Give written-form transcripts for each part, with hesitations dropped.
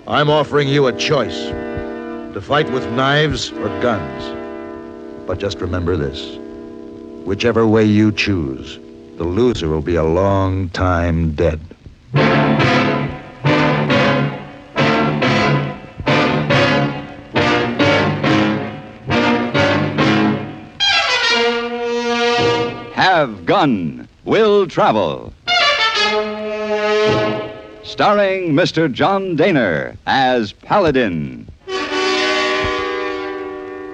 I'm offering you a choice. To fight with knives or guns. But just remember this. Whichever way you choose, the loser will be a long time dead. Have Gun, Will Travel. Starring Mr. John Dehner as Paladin.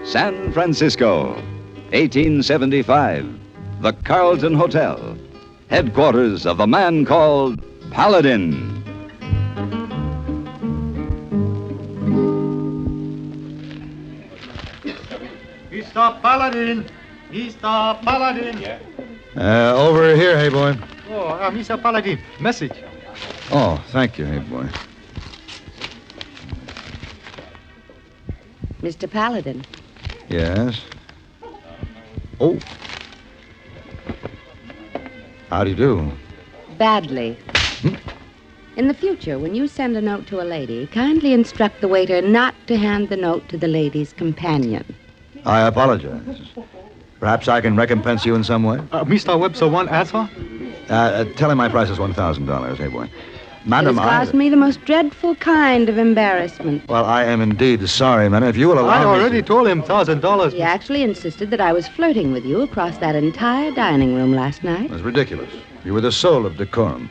San Francisco, 1875. The Carlton Hotel, headquarters of the man called Paladin. Mr. Paladin! Mr. Paladin! Yeah. Over here, hey boy. Oh, Mr. Paladin, message. Oh, thank you, hey boy. Mr. Paladin. Yes? Oh. How do you do? Badly. In the future, when you send a note to a lady, kindly instruct the waiter not to hand the note to the lady's companion. I apologize. Perhaps I can recompense you in some way? Mr. Webster want answer? Tell him my price is $1,000, hey boy. It Madam, has caused me the most dreadful kind of embarrassment. Well, I am indeed sorry, madam. If you will allow I me already to... told him $1,000. He actually insisted that I was flirting with you across that entire dining room last night. It was ridiculous. You were the soul of decorum.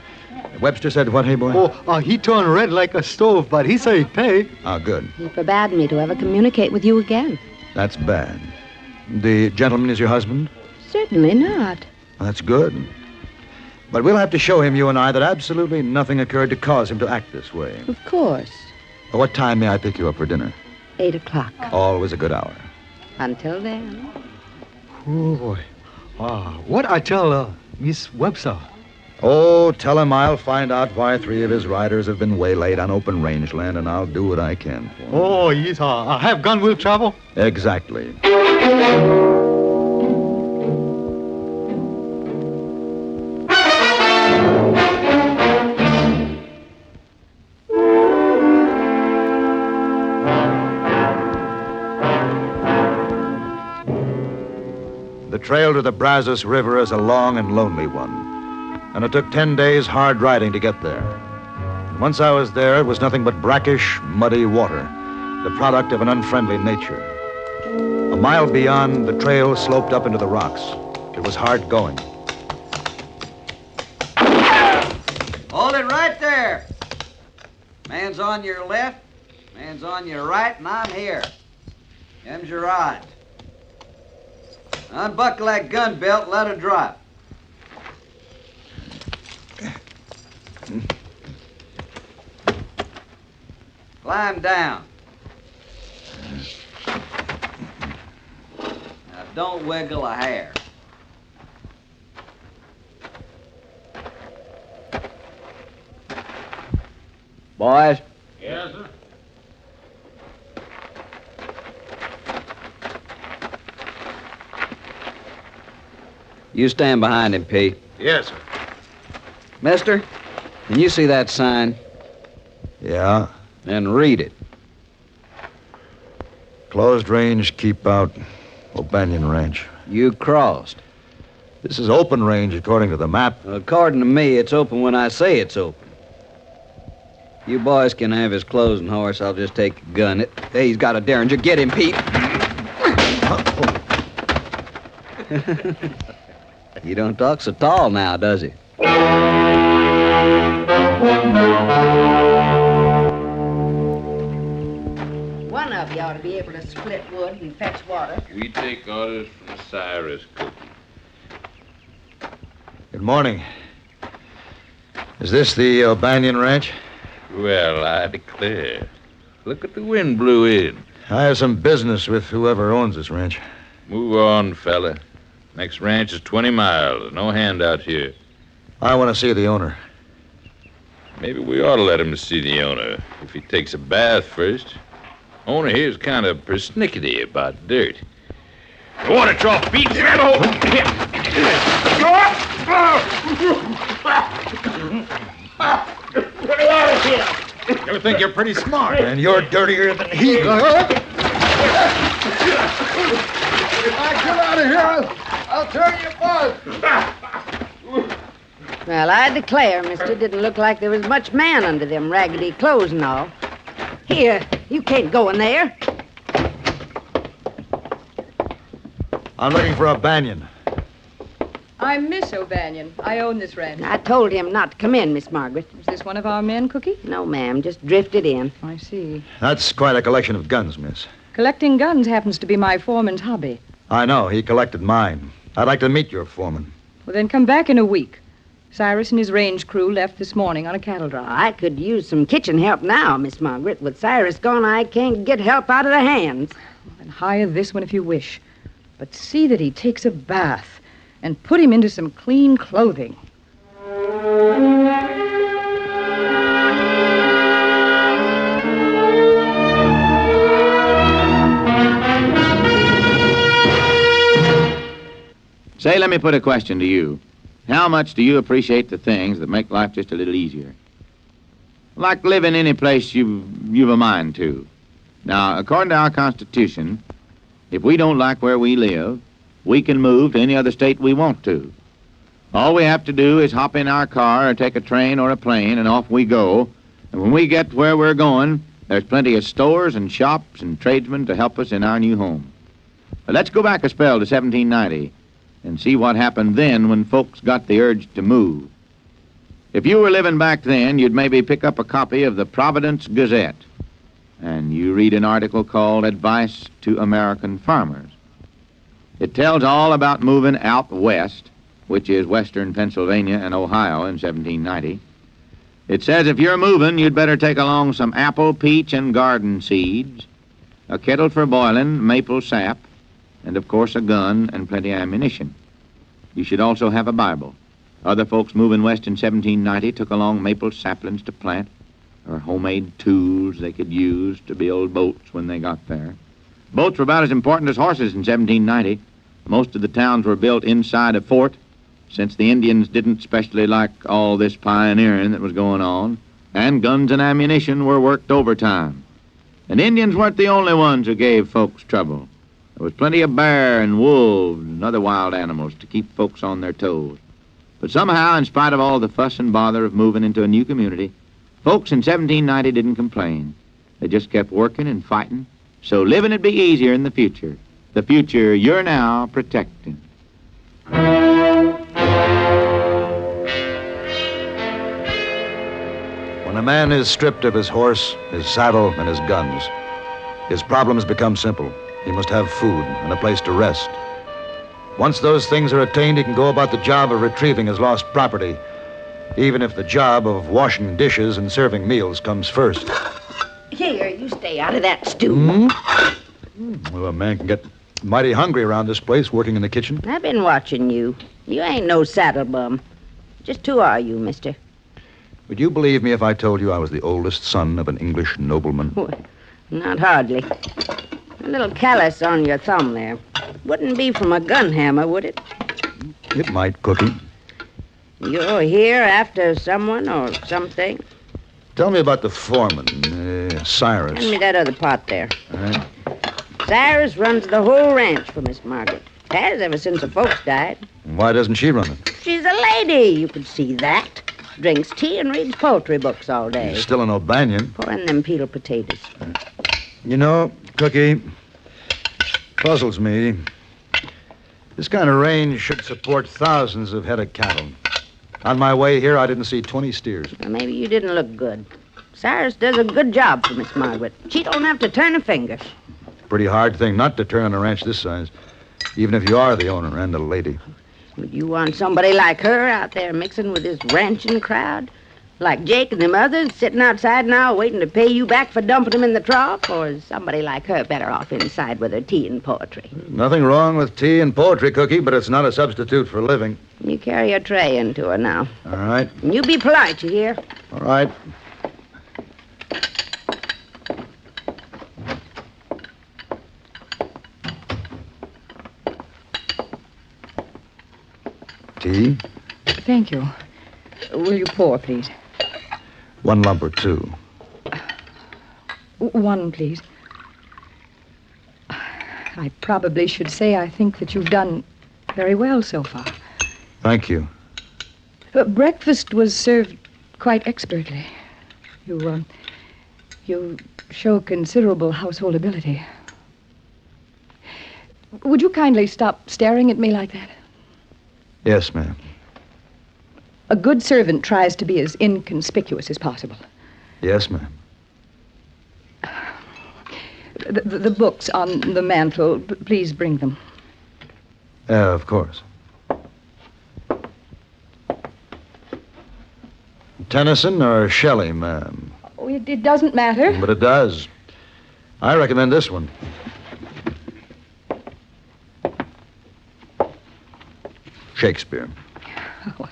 Webster said what, hey boy? He turned red like a stove, but he said he'd pay. Ah, good. He forbade me to ever communicate with you again. That's bad. The gentleman is your husband? Certainly not. Well, that's good. But we'll have to show him, you and I, that absolutely nothing occurred to cause him to act this way. Of course. What time may I pick you up for dinner? 8 o'clock. Always a good hour. Until then. Oh, boy. What I tell Miss Webster? Oh, tell him I'll find out why 3 of his riders have been waylaid on open rangeland, and I'll do what I can for him. Oh, yes, have gun will travel? Exactly. The trail to the Brazos River is a long and lonely one, and it took 10 days hard riding to get there. And once I was there, it was nothing but brackish, muddy water, the product of an unfriendly nature. A mile beyond, the trail sloped up into the rocks. It was hard going. Hold it right there. Man's on your left, man's on your right, and I'm here. Them's your odds. Unbuckle that gun belt, let her drop. Climb down. Now, don't wiggle a hair. Boys? Yes, sir. You stand behind him, Pete. Yes, sir. Mister, can you see that sign? Yeah. Then read it. Closed range, keep out, O'Bannion Ranch. You crossed. This is open range according to the map. According to me, it's open when I say it's open. You boys can have his clothes and horse. I'll just take a gun. Hey, he's got a derringer. Get him, Pete. You don't talk so tall now, does he? One of you ought to be able to split wood and fetch water. We take orders from Cyrus Cookie. Good morning. Is this the O'Bannion Ranch? Well, I declare. Look at the wind blew in. I have some business with whoever owns this ranch. Move on, fella. Next ranch is 20 miles. No handout here. I want to see the owner. Maybe we ought to let him see the owner if he takes a bath first. Owner here's kind of persnickety about dirt. Water trough, Pete. Grab a hold. Get me out of here. You think you're pretty smart. And you're dirtier than he is. Get out of here. I'll turn you both. Well, I declare, mister, didn't look like there was much man under them raggedy clothes and all. Here, you can't go in there. I'm looking for O'Bannion. I'm Miss O'Bannion. I own this ranch. I told him not to come in, Miss Margaret. Is this one of our men, Cookie? No, ma'am, just drifted in. I see. That's quite a collection of guns, miss. Collecting guns happens to be my foreman's hobby. I know. He collected mine. I'd like to meet your foreman. Well, then come back in a week. Cyrus and his range crew left this morning on a cattle drive. I could use some kitchen help now, Miss Margaret. With Cyrus gone, I can't get help out of the hands. And hire this one if you wish. But see that he takes a bath and put him into some clean clothing. Say, let me put a question to you. How much do you appreciate the things that make life just a little easier? Like living any place you've a mind to. Now, according to our Constitution, if we don't like where we live, we can move to any other state we want to. All we have to do is hop in our car or take a train or a plane, and off we go. And when we get where we're going, there's plenty of stores and shops and tradesmen to help us in our new home. But let's go back a spell to 1790 and see what happened then when folks got the urge to move. If you were living back then, you'd maybe pick up a copy of the Providence Gazette, and you read an article called Advice to American Farmers. It tells all about moving out west, which is western Pennsylvania and Ohio in 1790. It says if you're moving, you'd better take along some apple, peach, and garden seeds, a kettle for boiling, maple sap, and, of course, a gun and plenty of ammunition. You should also have a Bible. Other folks moving west in 1790 took along maple saplings to plant or homemade tools they could use to build boats when they got there. Boats were about as important as horses in 1790. Most of the towns were built inside a fort, since the Indians didn't especially like all this pioneering that was going on, and guns and ammunition were worked overtime. And Indians weren't the only ones who gave folks trouble. There was plenty of bear and wolves and other wild animals to keep folks on their toes. But somehow, in spite of all the fuss and bother of moving into a new community, folks in 1790 didn't complain. They just kept working and fighting, so living would be easier in the future you're now protecting. When a man is stripped of his horse, his saddle, and his guns, his problems become simple. He must have food and a place to rest. Once those things are attained, he can go about the job of retrieving his lost property, even if the job of washing dishes and serving meals comes first. Here, you stay out of that stew. Well, a man can get mighty hungry around this place working in the kitchen. I've been watching you. You ain't no saddle bum. Just who are you, mister? Would you believe me if I told you I was the oldest son of an English nobleman? Well, not hardly. A little callus on your thumb there. Wouldn't be from a gun hammer, would it? It might, Cookie. You're here after someone or something? Tell me about the foreman, Cyrus. Hand me that other pot there. All right. Cyrus runs the whole ranch for Miss Margaret. Has ever since the folks died. Why doesn't she run it? She's a lady, you could see that. Drinks tea and reads poetry books all day. Still an O'Bannion. Pour in them peeled potatoes. You know, Cookie, puzzles me. This kind of range should support thousands of head of cattle. On my way here, I didn't see 20 steers. Well, maybe you didn't look good. Cyrus does a good job for Miss Margaret. She don't have to turn a finger. Pretty hard thing not to turn on a ranch this size, even if you are the owner and a lady. Would you want somebody like her out there mixing with this ranching crowd? Like Jake and them others sitting outside now waiting to pay you back for dumping them in the trough? Or is somebody like her better off inside with her tea and poetry? Nothing wrong with tea and poetry, Cookie, but it's not a substitute for living. You carry your tray into her now. All right. And you be polite, you hear? All right. Tea? Thank you. Will you pour, please? 1 lump or 2. One, please. I probably should say I think that you've done very well so far. Thank you. Breakfast was served quite expertly. You show considerable household ability. Would you kindly stop staring at me like that? Yes, ma'am. A good servant tries to be as inconspicuous as possible. Yes, ma'am. The books on the mantel, please bring them. Of course. Tennyson or Shelley, ma'am? Oh, it doesn't matter. But it does. I recommend this one. Shakespeare. Oh,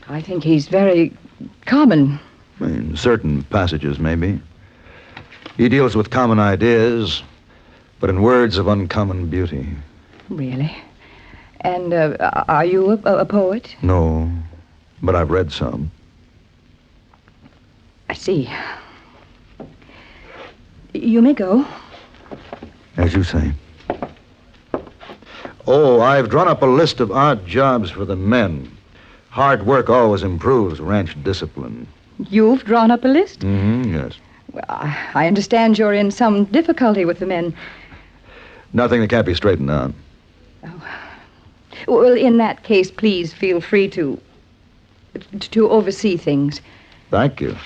I think he's very common. In certain passages, maybe. He deals with common ideas, but in words of uncommon beauty. Really? And are you a poet? No, but I've read some. I see. You may go. As you say. Oh, I've drawn up a list of odd jobs for the men. Hard work always improves ranch discipline. You've drawn up a list? Yes. Well, I understand you're in some difficulty with the men. Nothing that can't be straightened out. Well, in that case, please feel free to oversee things. Thank you.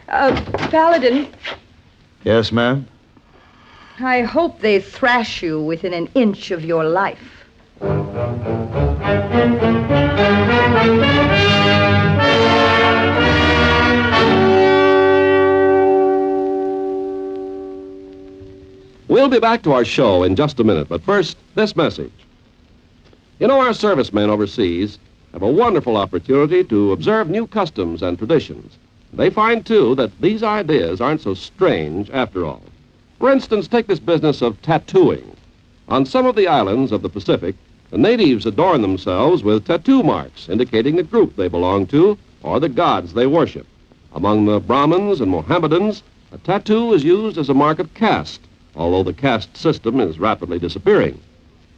Paladin, Yes, ma'am? I hope they thrash you within an inch of your life. We'll be back to our show in just a minute, but first, this message. You know, our servicemen overseas have a wonderful opportunity to observe new customs and traditions. They find, too, that these ideas aren't so strange after all. For instance, take this business of tattooing. On some of the islands of the Pacific, the natives adorn themselves with tattoo marks indicating the group they belong to or the gods they worship. Among the Brahmins and Mohammedans, a tattoo is used as a mark of caste, although the caste system is rapidly disappearing.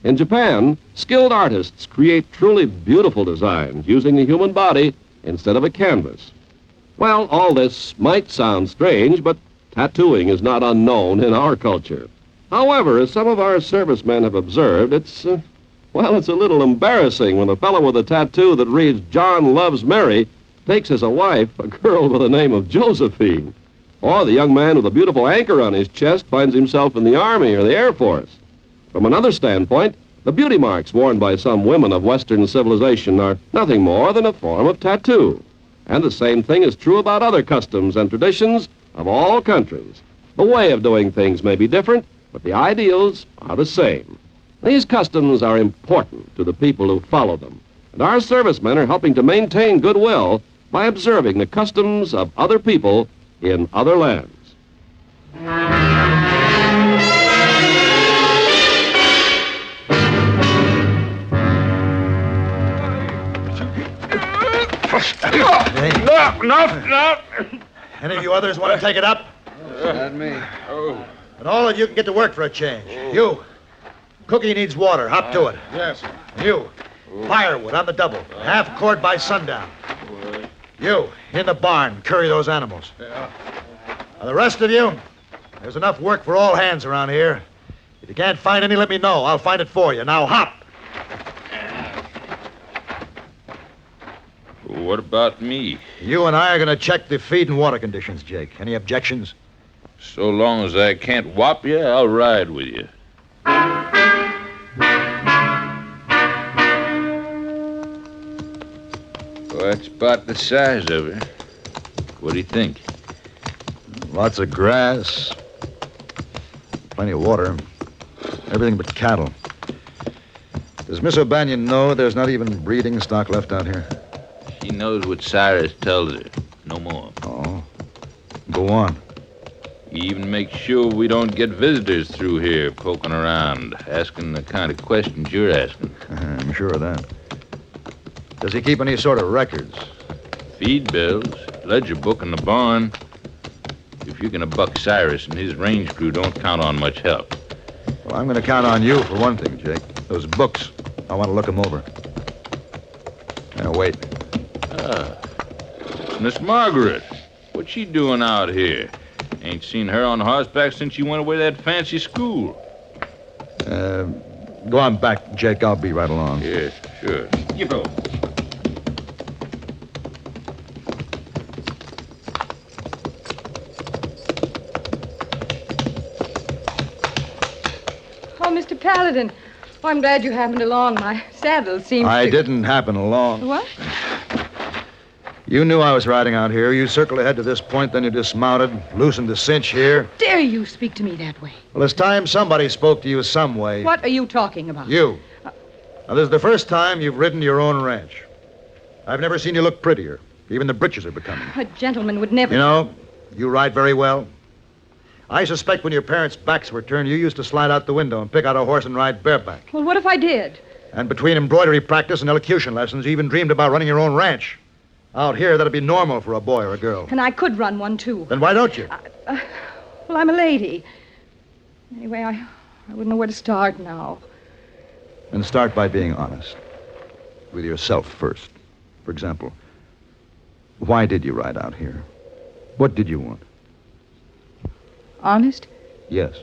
In Japan, skilled artists create truly beautiful designs using the human body instead of a canvas. Well, all this might sound strange, but tattooing is not unknown in our culture. However, as some of our servicemen have observed, it's a little embarrassing when a fellow with a tattoo that reads John Loves Mary takes as a wife a girl with the name of Josephine. Or the young man with a beautiful anchor on his chest finds himself in the Army or the Air Force. From another standpoint, the beauty marks worn by some women of Western civilization are nothing more than a form of tattoo. And the same thing is true about other customs and traditions of all countries. The way of doing things may be different, but the ideals are the same. These customs are important to the people who follow them, and our servicemen are helping to maintain goodwill by observing the customs of other people in other lands. No. Any of you others want to take it up? Not me. And all of you can get to work for a change. You. Cookie needs water. Hop to it. Yes. You. Firewood on the double. Half cord by sundown. You. In the barn. Curry those animals. Yeah. Now, the rest of you, there's enough work for all hands around here. If you can't find any, let me know. I'll find it for you. Now, hop. What about me? You and I are going to check the feed and water conditions, Jake. Any objections? So long as I can't whop you, I'll ride with you. Well, that's about the size of her. What do you think? Lots of grass. Plenty of water. Everything but cattle. Does Miss O'Bannion know there's not even breeding stock left out here? She knows what Cyrus tells her. No more. Oh. Go on. We even make sure we don't get visitors through here poking around, asking the kind of questions you're asking. I'm sure of that. Does he keep any sort of records? Feed bills, ledger book in the barn. If you're going to buck Cyrus and his range crew, don't count on much help. Well, I'm going to count on you for one thing, Jake. Those books. I want to look them over. Now, wait. Miss Margaret. What's she doing out here? Ain't seen her on horseback since you went away to that fancy school. Go on back, Jake. I'll be right along. Yes, sure. You go. Oh, Mr. Paladin. Oh, I'm glad you happened along. My saddle seems I didn't happen along. What? You knew I was riding out here. You circled ahead to this point, then you dismounted, loosened the cinch here. Dare you speak to me that way? Well, it's time somebody spoke to you some way. What are you talking about? You. Now, this is the first time you've ridden your own ranch. I've never seen you look prettier. Even the breeches are becoming. A gentleman would never... You know, you ride very well. I suspect when your parents' backs were turned, you used to slide out the window and pick out a horse and ride bareback. Well, what if I did? And between embroidery practice and elocution lessons, you even dreamed about running your own ranch. Out here, that'd be normal for a boy or a girl. And I could run one, too. Then why don't you? Well, I'm a lady. Anyway, I wouldn't know where to start now. And start by being honest. With yourself first. For example, why did you ride out here? What did you want? Honest? Yes.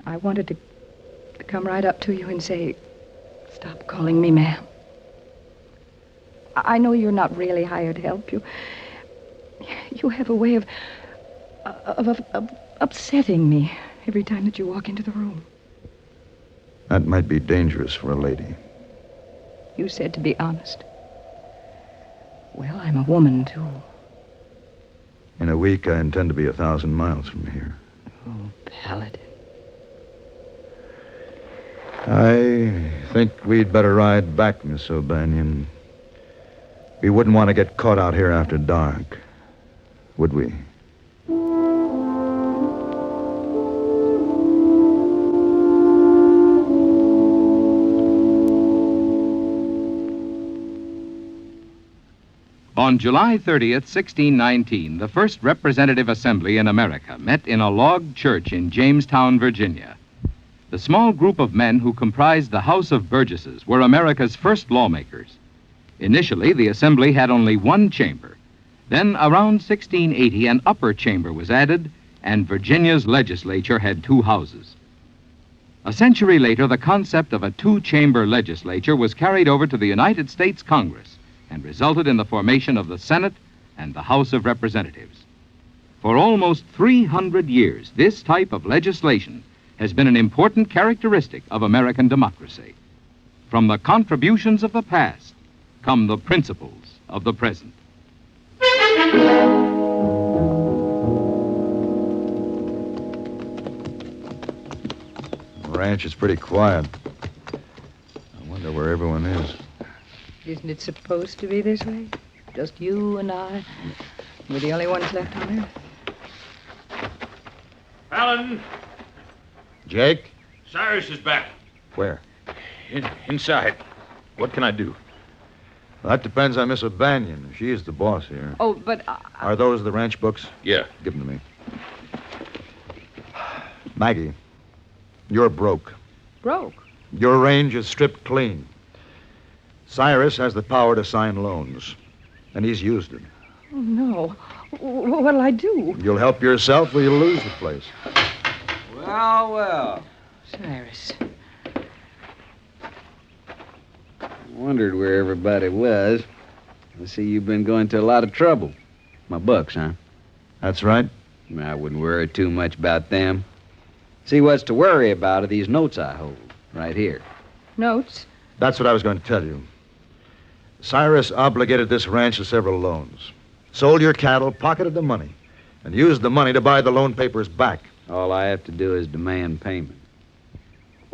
I wanted to come right up to you and say, stop calling me ma'am. I know you're not really hired help. You have a way of upsetting me every time that you walk into the room. That might be dangerous for a lady. You said to be honest. Well, I'm a woman, too. In a week, I intend to be 1,000 miles from here. Oh, Paladin. I think we'd better ride back, Miss O'Bannion. We wouldn't want to get caught out here after dark, would we? On July 30th, 1619, the first representative assembly in America met in a log church in Jamestown, Virginia. The small group of men who comprised the House of Burgesses were America's first lawmakers. Initially, the assembly had only one chamber. Then, around 1680, an upper chamber was added, and Virginia's legislature had two houses. A century later, the concept of a two-chamber legislature was carried over to the United States Congress and resulted in the formation of the Senate and the House of Representatives. For almost 300 years, this type of legislation has been an important characteristic of American democracy. From the contributions of the past come the principles of the present. The ranch is pretty quiet. I wonder where everyone is. Isn't it supposed to be this way? Just you and I. We're the only ones left on Earth. Paladin, Jake? Cyrus is back. Where? Inside. What can I do? Well, that depends on Miss O'Bannion. She is the boss here. Oh, but... Are those the ranch books? Yeah. Give them to me. Maggie, you're broke. Broke? Your range is stripped clean. Cyrus has the power to sign loans, and he's used it. Oh, no. What'll I do? You'll help yourself or you'll lose the place. Well, well. Cyrus. Wondered where everybody was. I see you've been going to a lot of trouble. My books, huh? That's right. I wouldn't worry too much about them. See, what's to worry about are these notes I hold, right here. Notes? That's what I was going to tell you. Cyrus obligated this ranch to several loans. Sold your cattle, pocketed the money, and used the money to buy the loan papers back. All I have to do is demand payment.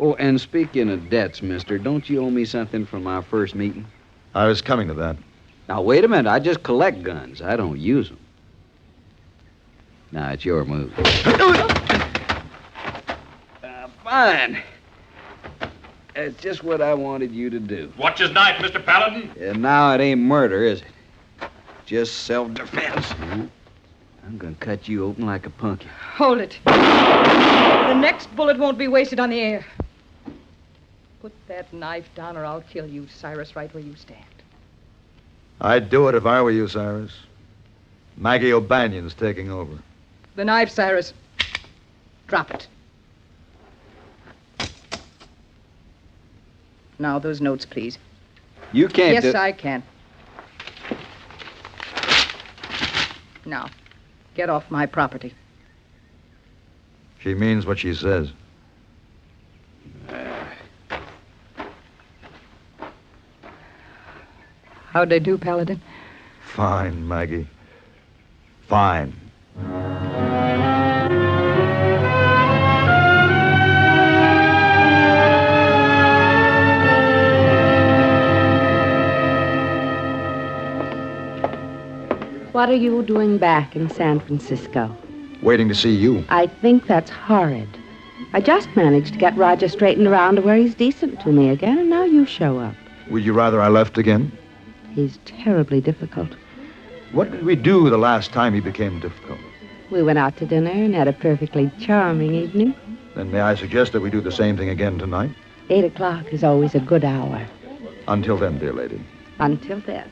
Oh, and speaking of debts, mister, don't you owe me something from our first meeting? I was coming to that. Now, wait a minute. I just collect guns. I don't use them. Now, it's your move. Fine. That's just what I wanted you to do. Watch his knife, Mr. Paladin. And now it ain't murder, is it? just self-defense. I'm gonna cut you open like a pumpkin. Hold it. The next bullet won't be wasted on the air. Put that knife down or I'll kill you, Cyrus, right where you stand. I'd do it if I were you, Cyrus. Maggie O'Banion's taking over. The knife, Cyrus. Drop it. Now, those notes, please. You can't Yes, I can. Now, get off my property. She means what she says. How'd they do, Paladin? Fine, Maggie. Fine. What are you doing back in San Francisco? Waiting to see you. I think that's horrid. I just managed to get Roger straightened around to where he's decent to me again, and now you show up. Would you rather I left again? He's terribly difficult. What did we do the last time he became difficult? We went out to dinner and had a perfectly charming evening. Then may I suggest that we do the same thing again tonight? 8 o'clock is always a good hour. Until then, dear lady. Until then.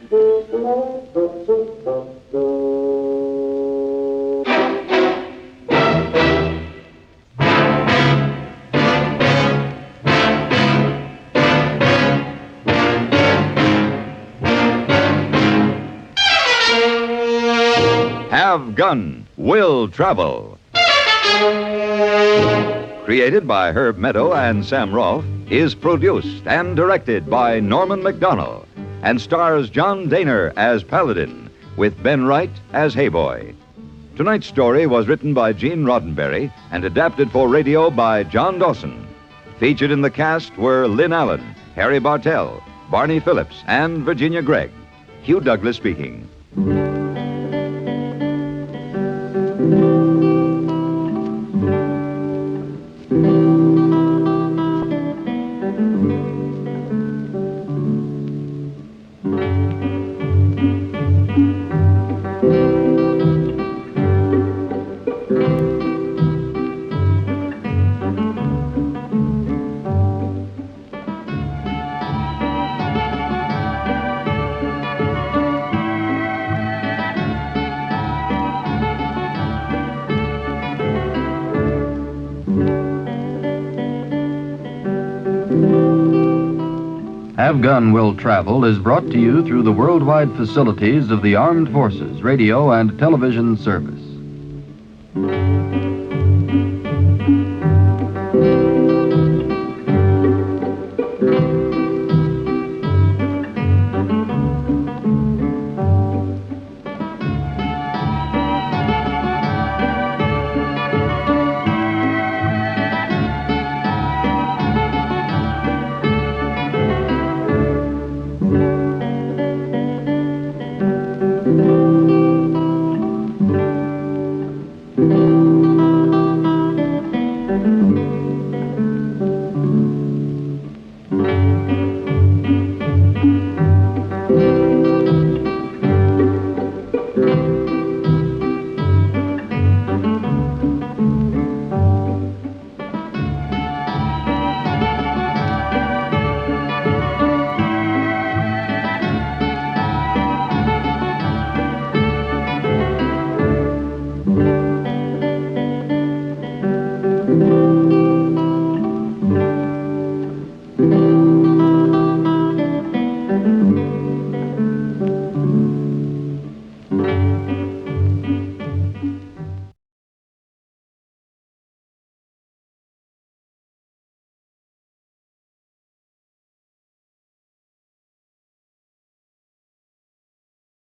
Have Gun, Will Travel. Created by Herb Meadow and Sam Rolfe, is produced and directed by Norman McDonnell, and stars John Dehner as Paladin, with Ben Wright as Hayboy. Tonight's story was written by Gene Roddenberry and adapted for radio by John Dawson. Featured in the cast were Lynn Allen, Harry Bartell, Barney Phillips, and Virginia Gregg. Hugh Douglas speaking. Have Gun Will Travel is brought to you through the worldwide facilities of the Armed Forces Radio and Television Service.